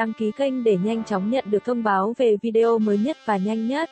đăng ký kênh để nhanh chóng nhận được thông báo về video mới nhất và nhanh nhất.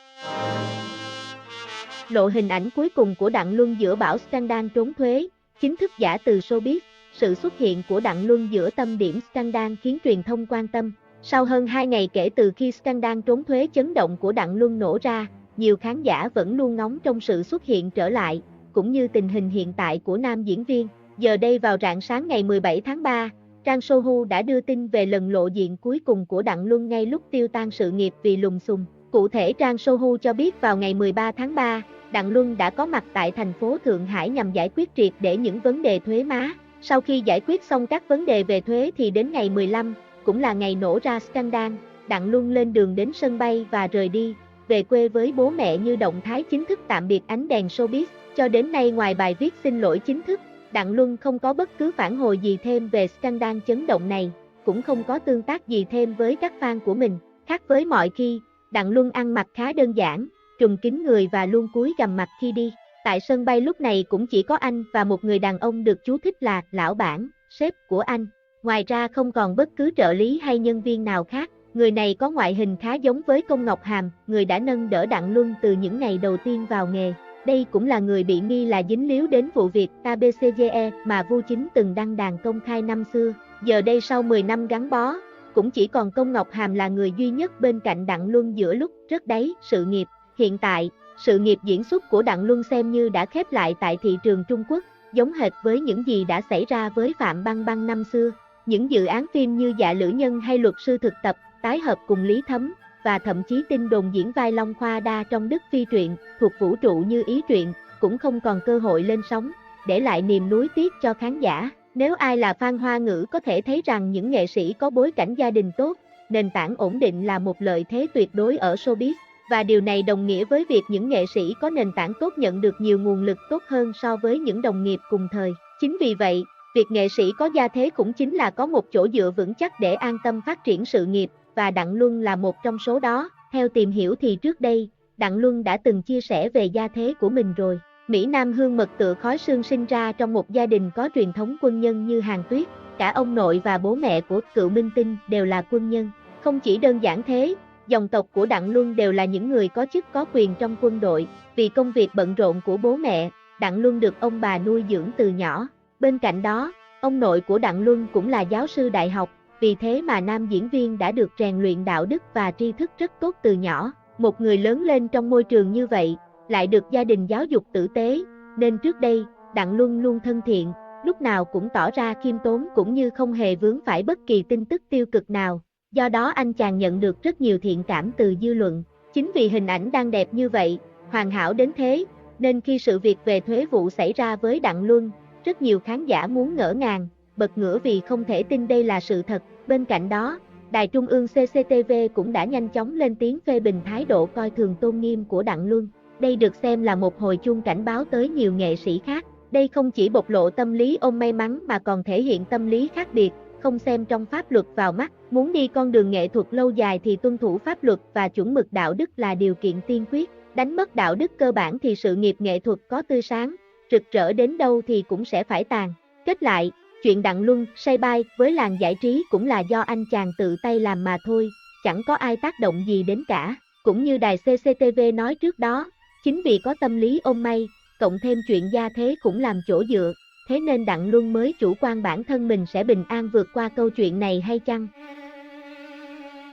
Lộ hình ảnh cuối cùng của Đặng Luân giữa bão scandal trốn thuế, chính thức giả từ showbiz. Sự xuất hiện của Đặng Luân giữa tâm điểm scandal khiến truyền thông quan tâm. Sau hơn 2 ngày kể từ khi scandal trốn thuế chấn động của Đặng Luân nổ ra, nhiều khán giả vẫn luôn ngóng trông sự xuất hiện trở lại, cũng như tình hình hiện tại của nam diễn viên. Giờ đây vào rạng sáng ngày 17 tháng 3, trang Sohu đã đưa tin về lần lộ diện cuối cùng của Đặng Luân ngay lúc tiêu tan sự nghiệp vì lùm xùm. Cụ thể trang Sohu cho biết vào ngày 13 tháng 3, Đặng Luân đã có mặt tại thành phố Thượng Hải nhằm giải quyết triệt để những vấn đề thuế má. Sau khi giải quyết xong các vấn đề về thuế thì đến ngày 15, cũng là ngày nổ ra scandal, Đặng Luân lên đường đến sân bay và rời đi, về quê với bố mẹ như động thái chính thức tạm biệt ánh đèn showbiz. Cho đến nay ngoài bài viết xin lỗi chính thức, Đặng Luân không có bất cứ phản hồi gì thêm về scandal chấn động này, cũng không có tương tác gì thêm với các fan của mình. Khác với mọi khi, Đặng Luân ăn mặc khá đơn giản, trùm kín người và luôn cúi gằm mặt khi đi. Tại sân bay lúc này cũng chỉ có anh và một người đàn ông được chú thích là lão bản, sếp của anh. Ngoài ra không còn bất cứ trợ lý hay nhân viên nào khác. Người này có ngoại hình khá giống với Công Ngọc Hàm, người đã nâng đỡ Đặng Luân từ những ngày đầu tiên vào nghề. Đây cũng là người bị nghi là dính líu đến vụ việc ABCGE mà Vu Chính từng đăng đàn công khai năm xưa. Giờ đây sau 10 năm gắn bó, cũng chỉ còn Công Ngọc Hàm là người duy nhất bên cạnh Đặng Luân giữa lúc rớt đáy sự nghiệp. Hiện tại, sự nghiệp diễn xuất của Đặng Luân xem như đã khép lại tại thị trường Trung Quốc, giống hệt với những gì đã xảy ra với Phạm Băng Băng năm xưa. Những dự án phim như Dạ Lữ Nhân hay Luật Sư Thực Tập, tái hợp cùng Lý Thấm, và thậm chí tin đồn diễn vai Long Khoa Đa trong Đức Phi truyện, thuộc vũ trụ Như Ý truyện, cũng không còn cơ hội lên sóng, để lại niềm nuối tiếc cho khán giả. Nếu ai là fan Hoa ngữ có thể thấy rằng những nghệ sĩ có bối cảnh gia đình tốt, nền tảng ổn định là một lợi thế tuyệt đối ở showbiz. Và điều này đồng nghĩa với việc những nghệ sĩ có nền tảng tốt nhận được nhiều nguồn lực tốt hơn so với những đồng nghiệp cùng thời. Chính vì vậy, việc nghệ sĩ có gia thế cũng chính là có một chỗ dựa vững chắc để an tâm phát triển sự nghiệp, và Đặng Luân là một trong số đó. Theo tìm hiểu thì trước đây, Đặng Luân đã từng chia sẻ về gia thế của mình rồi. Mỹ Nam hương mật tựa khói sương sinh ra trong một gia đình có truyền thống quân nhân như Hàn Tuyết. Cả ông nội và bố mẹ của cựu minh tinh đều là quân nhân. Không chỉ đơn giản thế, dòng tộc của Đặng Luân đều là những người có chức có quyền trong quân đội. Vì công việc bận rộn của bố mẹ, Đặng Luân được ông bà nuôi dưỡng từ nhỏ. Bên cạnh đó, ông nội của Đặng Luân cũng là giáo sư đại học, vì thế mà nam diễn viên đã được rèn luyện đạo đức và tri thức rất tốt từ nhỏ. Một người lớn lên trong môi trường như vậy, lại được gia đình giáo dục tử tế, nên trước đây, Đặng Luân luôn thân thiện, lúc nào cũng tỏ ra khiêm tốn cũng như không hề vướng phải bất kỳ tin tức tiêu cực nào. Do đó anh chàng nhận được rất nhiều thiện cảm từ dư luận. Chính vì hình ảnh đang đẹp như vậy, hoàn hảo đến thế, nên khi sự việc về thuế vụ xảy ra với Đặng Luân, rất nhiều khán giả muốn ngỡ ngàng, bật ngửa vì không thể tin đây là sự thật. Bên cạnh đó, Đài Trung ương CCTV cũng đã nhanh chóng lên tiếng phê bình thái độ coi thường tôn nghiêm của Đặng Luân. Đây được xem là một hồi chuông cảnh báo tới nhiều nghệ sĩ khác. Đây không chỉ bộc lộ tâm lý ôm may mắn mà còn thể hiện tâm lý khác biệt, không xem trong pháp luật vào mắt. Muốn đi con đường nghệ thuật lâu dài thì tuân thủ pháp luật và chuẩn mực đạo đức là điều kiện tiên quyết. Đánh mất đạo đức cơ bản thì sự nghiệp nghệ thuật có tươi sáng, rực rỡ đến đâu thì cũng sẽ phải tàn. Kết lại, chuyện Đặng Luân say bay với làng giải trí cũng là do anh chàng tự tay làm mà thôi, chẳng có ai tác động gì đến cả. Cũng như đài CCTV nói trước đó, chính vì có tâm lý ôm may, cộng thêm chuyện gia thế cũng làm chỗ dựa, thế nên Đặng Luân mới chủ quan bản thân mình sẽ bình an vượt qua câu chuyện này hay chăng?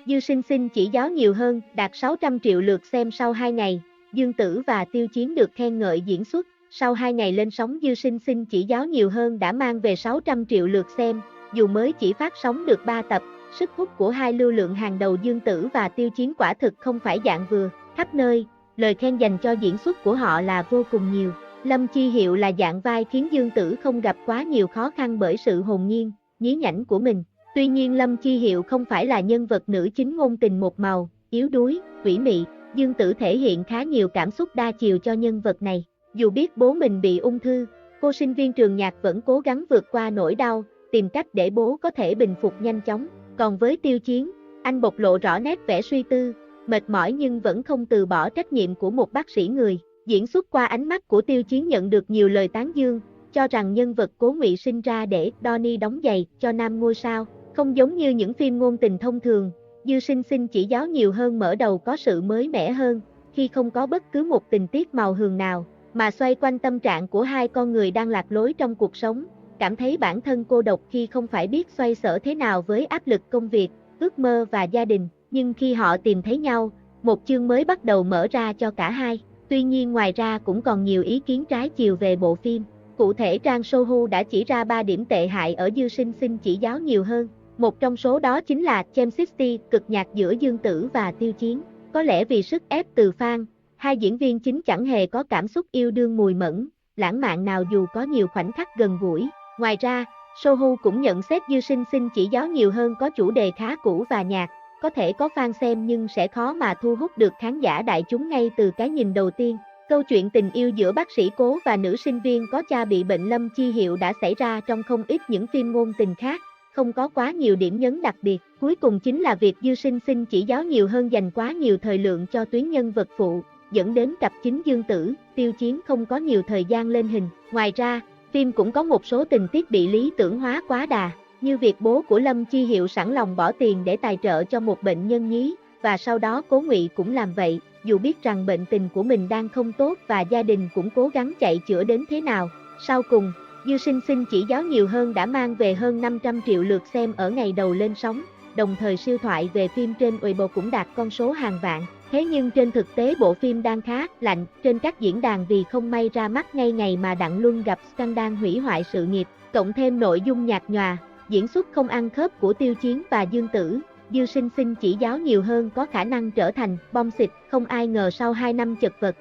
Dư Sinh Sinh chỉ giáo nhiều hơn, đạt 600 triệu lượt xem sau 2 ngày, Dương Tử và Tiêu Chiến được khen ngợi diễn xuất. Sau 2 ngày lên sóng Dư Sinh Sinh chỉ giáo nhiều hơn đã mang về 600 triệu lượt xem, dù mới chỉ phát sóng được 3 tập, sức hút của hai lưu lượng hàng đầu Dương Tử và Tiêu Chiến quả thực không phải dạng vừa, khắp nơi, lời khen dành cho diễn xuất của họ là vô cùng nhiều. Lâm Chi Hiệu là dạng vai khiến Dương Tử không gặp quá nhiều khó khăn bởi sự hồn nhiên, nhí nhảnh của mình. Tuy nhiên Lâm Chi Hiệu không phải là nhân vật nữ chính ngôn tình một màu, yếu đuối, quỷ mị, Dương Tử thể hiện khá nhiều cảm xúc đa chiều cho nhân vật này. Dù biết bố mình bị ung thư, cô sinh viên trường nhạc vẫn cố gắng vượt qua nỗi đau, tìm cách để bố có thể bình phục nhanh chóng. Còn với Tiêu Chiến, anh bộc lộ rõ nét vẻ suy tư, mệt mỏi nhưng vẫn không từ bỏ trách nhiệm của một bác sĩ người. Diễn xuất qua ánh mắt của Tiêu Chiến nhận được nhiều lời tán dương, cho rằng nhân vật Cố Ngụy sinh ra để Donnie đóng giày cho nam ngôi sao. Không giống như những phim ngôn tình thông thường, Dư Sinh Sinh chỉ giáo nhiều hơn mở đầu có sự mới mẻ hơn, khi không có bất cứ một tình tiết màu hường nào, mà xoay quanh tâm trạng của hai con người đang lạc lối trong cuộc sống, cảm thấy bản thân cô độc khi không phải biết xoay sở thế nào với áp lực công việc, ước mơ và gia đình, nhưng khi họ tìm thấy nhau, một chương mới bắt đầu mở ra cho cả hai. Tuy nhiên ngoài ra cũng còn nhiều ý kiến trái chiều về bộ phim. Cụ thể trang Sohu đã chỉ ra 3 điểm tệ hại ở Dư Sinh Sinh chỉ giáo nhiều hơn. Một trong số đó chính là chemistry cực nhạt giữa Dương Tử và Tiêu Chiến. Có lẽ vì sức ép từ fan, hai diễn viên chính chẳng hề có cảm xúc yêu đương mùi mẫn, lãng mạn nào dù có nhiều khoảnh khắc gần gũi. Ngoài ra, Sohu cũng nhận xét Dư Sinh Sinh chỉ giáo nhiều hơn có chủ đề khá cũ và nhạt, có thể có fan xem nhưng sẽ khó mà thu hút được khán giả đại chúng ngay từ cái nhìn đầu tiên. Câu chuyện tình yêu giữa bác sĩ Cố và nữ sinh viên có cha bị bệnh lâm chi hiệu đã xảy ra trong không ít những phim ngôn tình khác, không có quá nhiều điểm nhấn đặc biệt. Cuối cùng chính là việc Dư Sinh Sinh chỉ giáo nhiều hơn dành quá nhiều thời lượng cho tuyến nhân vật phụ, dẫn đến cặp chính Dương Tử, Tiêu Chiến không có nhiều thời gian lên hình. Ngoài ra, phim cũng có một số tình tiết bị lý tưởng hóa quá đà, như việc bố của Lâm Chi Hiệu sẵn lòng bỏ tiền để tài trợ cho một bệnh nhân nhí, và sau đó Cố Ngụy cũng làm vậy, dù biết rằng bệnh tình của mình đang không tốt và gia đình cũng cố gắng chạy chữa đến thế nào. Sau cùng, Dư Sinh Sinh chỉ giáo nhiều hơn đã mang về hơn 500 triệu lượt xem ở ngày đầu lên sóng, đồng thời siêu thoại về phim trên Weibo cũng đạt con số hàng vạn. Thế nhưng trên thực tế bộ phim đang khá lạnh trên các diễn đàn vì không may ra mắt ngay ngày mà Đặng Luân gặp scandal hủy hoại sự nghiệp, cộng thêm nội dung nhạt nhòa, diễn xuất không ăn khớp của Tiêu Chiến và Dương Tử. Dư Sinh Sinh chỉ giáo nhiều hơn có khả năng trở thành bom xịt, không ai ngờ sau 2 năm chật vật.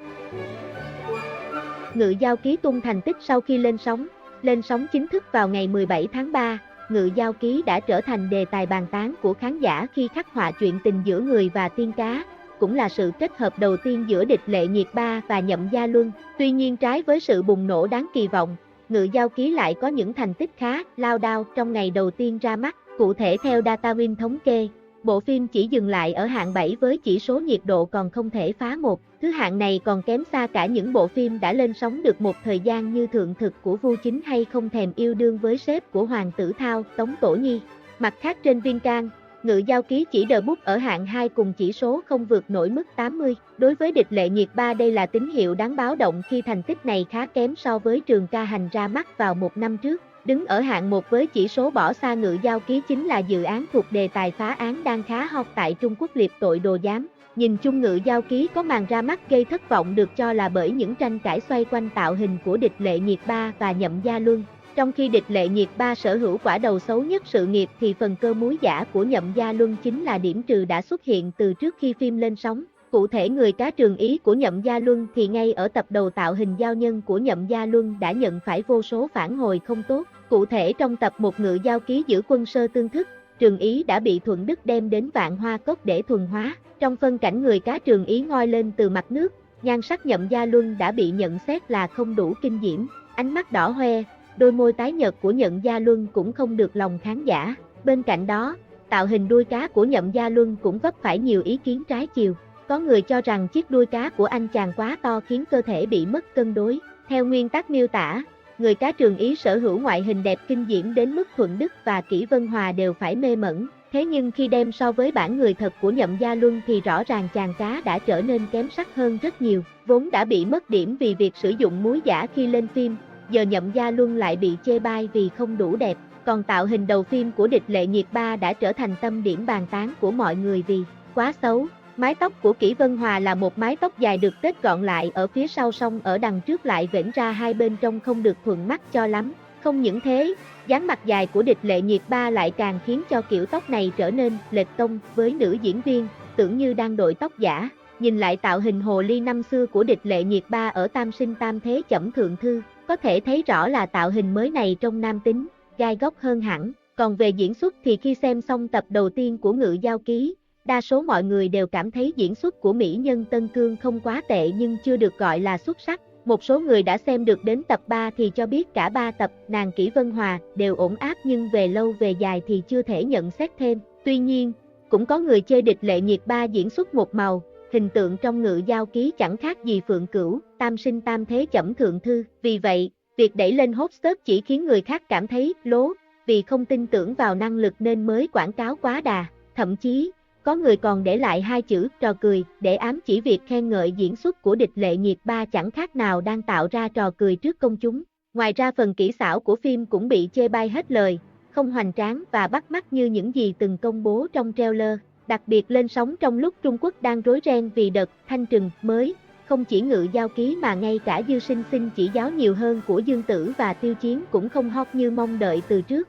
Ngự Giao Ký tung thành tích sau khi lên sóng chính thức vào ngày 17 tháng 3, Ngự Giao Ký đã trở thành đề tài bàn tán của khán giả khi khắc họa chuyện tình giữa người và tiên cá, cũng là sự kết hợp đầu tiên giữa Địch Lệ Nhiệt Ba và Nhậm Gia Luân. Tuy nhiên trái với sự bùng nổ đáng kỳ vọng, Ngự Giao Ký lại có những thành tích khá lao đao trong ngày đầu tiên ra mắt. Cụ thể theo Datawin thống kê, bộ phim chỉ dừng lại ở hạng 7 với chỉ số nhiệt độ còn không thể phá 1. Thứ hạng này còn kém xa cả những bộ phim đã lên sóng được một thời gian như Thượng Thực của Vu Chính hay Không Thèm Yêu Đương với Sếp của Hoàng Tử Thao, Tống Tổ Nhi. Mặt khác trên Vincast, Ngự Giao Ký chỉ debut ở hạng 2 cùng chỉ số không vượt nổi mức 80. Đối với Địch Lệ Nhiệt Ba đây là tín hiệu đáng báo động khi thành tích này khá kém so với Trường Ca Hành ra mắt vào một năm trước. Đứng ở hạng 1 với chỉ số bỏ xa Ngự Giao Ký chính là dự án thuộc đề tài phá án đang khá hot tại Trung Quốc Liệp Tội Đồ Giám. Nhìn chung Ngự Giao Ký có màn ra mắt gây thất vọng được cho là bởi những tranh cãi xoay quanh tạo hình của Địch Lệ Nhiệt Ba và Nhậm Gia Luân. Trong khi Địch Lệ Nhiệt Ba sở hữu quả đầu xấu nhất sự nghiệp thì phần cơ múi giả của Nhậm Gia Luân chính là điểm trừ đã xuất hiện từ trước khi phim lên sóng. Cụ thể người cá trường ý của Nhậm Gia Luân thì ngay ở tập đầu tạo hình giao nhân của Nhậm Gia Luân đã nhận phải vô số phản hồi không tốt. Cụ thể trong tập 1 Ngự Giao Ký giữ quân sơ tương thức, Trường Ý đã bị Thuận Đức đem đến Vạn Hoa Cốc để thuần hóa. Trong phân cảnh người cá Trường Ý ngoi lên từ mặt nước, nhan sắc Nhậm Gia Luân đã bị nhận xét là không đủ kinh diễm. Ánh mắt đỏ hoe, đôi môi tái nhợt của Nhậm Gia Luân cũng không được lòng khán giả. Bên cạnh đó, tạo hình đuôi cá của Nhậm Gia Luân cũng vấp phải nhiều ý kiến trái chiều. Có người cho rằng chiếc đuôi cá của anh chàng quá to khiến cơ thể bị mất cân đối. Theo nguyên tắc miêu tả, người cá Trường Ý sở hữu ngoại hình đẹp kinh diễm đến mức Thuận Đức và Kỷ Vân Hòa đều phải mê mẩn. Thế nhưng khi đem so với bản người thật của Nhậm Gia Luân thì rõ ràng chàng cá đã trở nên kém sắc hơn rất nhiều. Vốn đã bị mất điểm vì việc sử dụng múi giả khi lên phim, giờ Nhậm Gia Luân lại bị chê bai vì không đủ đẹp. Còn tạo hình đầu phim của Địch Lệ Nhiệt Ba đã trở thành tâm điểm bàn tán của mọi người vì quá xấu. Mái tóc của Kỷ Vân Hòa là một mái tóc dài được tết gọn lại ở phía sau song ở đằng trước lại vểnh ra hai bên trông không được thuận mắt cho lắm. Không những thế, dáng mặt dài của Địch Lệ Nhiệt Ba lại càng khiến cho kiểu tóc này trở nên lệch tông với nữ diễn viên, tưởng như đang đội tóc giả. Nhìn lại tạo hình hồ ly năm xưa của Địch Lệ Nhiệt Ba ở Tam Sinh Tam Thế Chẩm Thượng Thư, có thể thấy rõ là tạo hình mới này trông nam tính, gai góc hơn hẳn. Còn về diễn xuất thì khi xem xong tập đầu tiên của Ngự Giao Ký, đa số mọi người đều cảm thấy diễn xuất của mỹ nhân Tân Cương không quá tệ nhưng chưa được gọi là xuất sắc. Một số người đã xem được đến tập 3 thì cho biết cả 3 tập nàng Kỷ Vân Hòa đều ổn áp nhưng về lâu về dài thì chưa thể nhận xét thêm. Tuy nhiên, cũng có người chê Địch Lệ Nhiệt Ba diễn xuất một màu, hình tượng trong Ngự Giao Ký chẳng khác gì Phượng Cửu, Tam Sinh Tam Thế Chẩm Thượng Thư. Vì vậy, việc đẩy lên hot search chỉ khiến người khác cảm thấy lố. vì không tin tưởng vào năng lực nên mới quảng cáo quá đà. Thậm chí, có người còn để lại 2 chữ trò cười để ám chỉ việc khen ngợi diễn xuất của địch Lệ Nhiệt Ba chẳng khác nào đang tạo ra trò cười trước công chúng. Ngoài ra phần kỹ xảo của phim cũng bị chê bai hết lời, không hoành tráng và bắt mắt như những gì từng công bố trong trailer. Đặc biệt lên sóng trong lúc Trung Quốc đang rối ren vì đợt thanh trừng mới, không chỉ Ngự Giao Ký mà ngay cả Dư Sinh xin chỉ giáo nhiều hơn của Dương Tử và Tiêu Chiến cũng không hot như mong đợi từ trước.